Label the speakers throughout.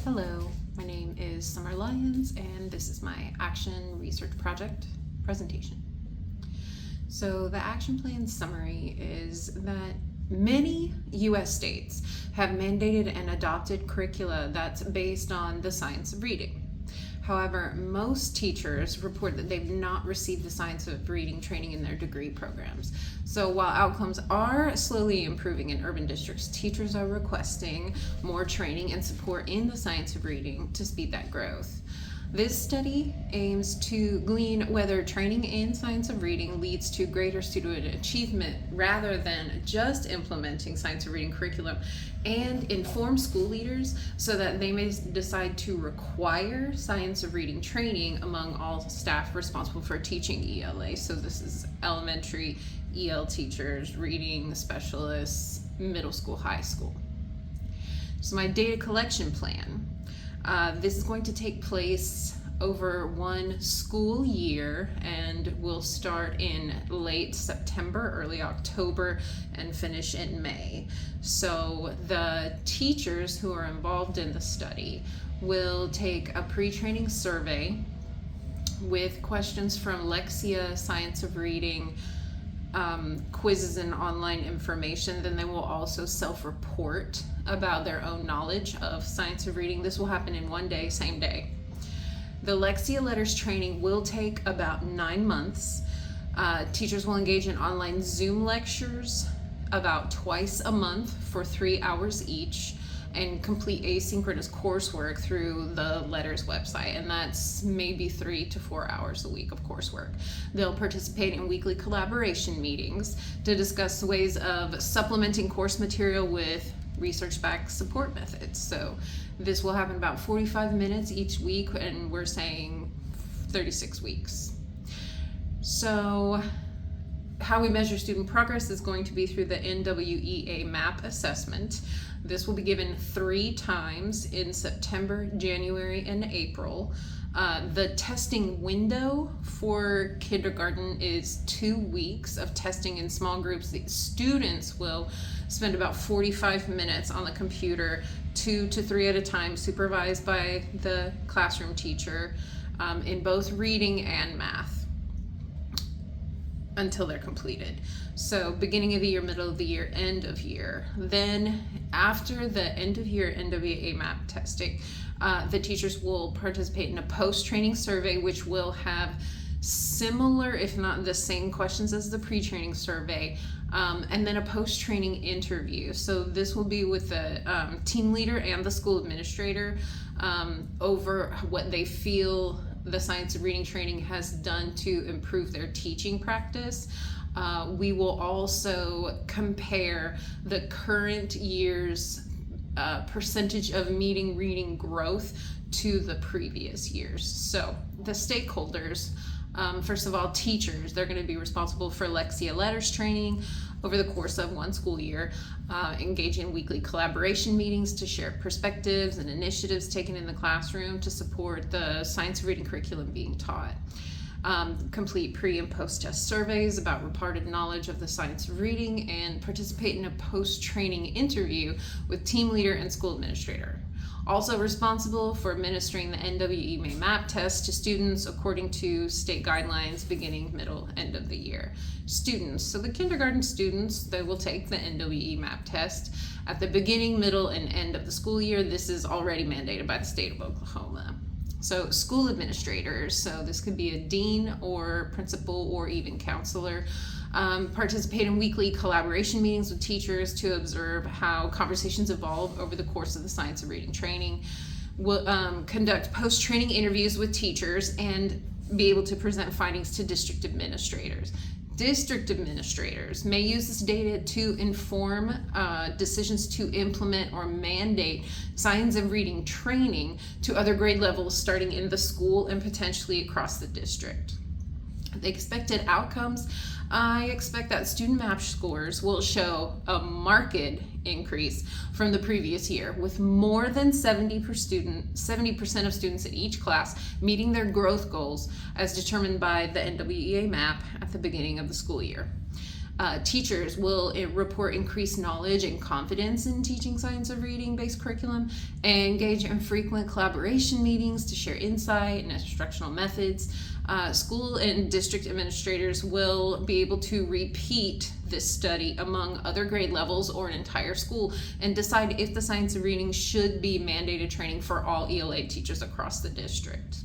Speaker 1: Hello, my name is Summer Lyons, and this is my Action Research Project presentation. So the action plan summary is that many U.S. states have mandated and adopted curricula that's based on the science of reading. However, most teachers report that they've not received the science of reading training in their degree programs. So while outcomes are slowly improving in urban districts, teachers are requesting more training and support in the science of reading to speed that growth. This study aims to glean whether training in science of reading leads to greater student achievement rather than just implementing science of reading curriculum, and inform school leaders so that they may decide to require science of reading training among all staff responsible for teaching ELA. So this is elementary EL teachers, reading specialists, middle school, high school. So my data collection plan. This is going to take place over one school year and will start in late September, early October, and finish in May. So the teachers who are involved in the study will take a pre-training survey with questions from Lexia, Science of Reading, quizzes and online information. Then they will also self-report about their own knowledge of science of reading. This will happen in one day, same day. The Lexia Letters training will take about 9 months. Teachers will engage in online Zoom lectures about twice a month for 3 hours each, and complete asynchronous coursework through the Letters website, and that's maybe 3 to 4 hours a week of coursework. They'll participate in weekly collaboration meetings to discuss ways of supplementing course material with research-backed support methods. So this will happen about 45 minutes each week, and we're saying 36 weeks. So how we measure student progress is going to be through the NWEA MAP assessment. This will be given 3 times in September, January, and April. The testing window for kindergarten is 2 weeks of testing in small groups. The students will spend about 45 minutes on the computer, 2 to 3 at a time, supervised by the classroom teacher, in both reading and math, until they're completed. So beginning of the year, middle of the year, end of year. Then after the end of year NWEA MAP testing, the teachers will participate in a post-training survey, which will have similar, if not the same, questions as the pre-training survey, and then a post-training interview. So this will be with the team leader and the school administrator over what they feel the science of reading training has done to improve their teaching practice. We will also compare the current year's percentage of meeting reading growth to the previous years. So the stakeholders, first of all, teachers, they're going to be responsible for Lexia Letters training over the course of one school year, engage in weekly collaboration meetings to share perspectives and initiatives taken in the classroom to support the science of reading curriculum being taught. Complete pre and post test surveys about reported knowledge of the science of reading, and participate in a post-training interview with team leader and school administrator. Also responsible for administering the NWEA MAP test to students according to state guidelines beginning, middle, end of the year. Students, so the kindergarten students, they will take the NWEA MAP test at the beginning, middle, and end of the school year. This is already mandated by the state of Oklahoma. So school administrators, so this could be a dean or principal or even counselor, participate in weekly collaboration meetings with teachers to observe how conversations evolve over the course of the science of reading training. Will conduct post-training interviews with teachers and be able to present findings to district administrators. District administrators may use this data to inform decisions to implement or mandate science of reading training to other grade levels starting in the school and potentially across the district. The expected outcomes, I expect that student MAP scores will show a marked increase from the previous year, with more than 70% of students in each class meeting their growth goals as determined by the NWEA MAP at the beginning of the school year. Teachers will report increased knowledge and confidence in teaching science of reading based curriculum, and engage in frequent collaboration meetings to share insight and instructional methods. School and district administrators will be able to repeat this study among other grade levels or an entire school and decide if the science of reading should be mandated training for all ELA teachers across the district.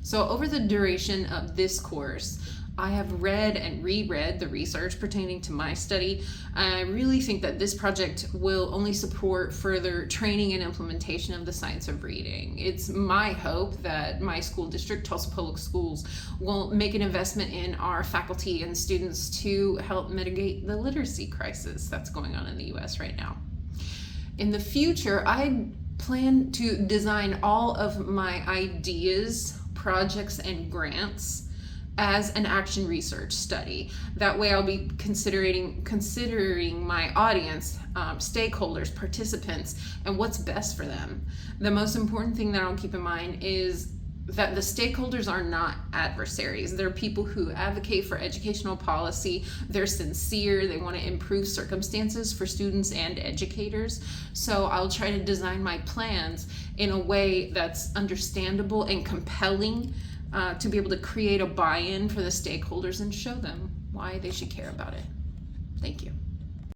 Speaker 1: So over the duration of this course, I have read and reread the research pertaining to my study. I really think that this project will only support further training and implementation of the science of reading. It's my hope that my school district, Tulsa Public Schools, will make an investment in our faculty and students to help mitigate the literacy crisis that's going on in the US right now. In the future, I plan to design all of my ideas, projects, and grants as an action research study. That way I'll be considering my audience, stakeholders, participants, and what's best for them. The most important thing that I'll keep in mind is that the stakeholders are not adversaries. They're people who advocate for educational policy. They're sincere. They want to improve circumstances for students and educators. So I'll try to design my plans in a way that's understandable and compelling, to be able to create a buy-in for the stakeholders and show them why they should care about it. Thank you.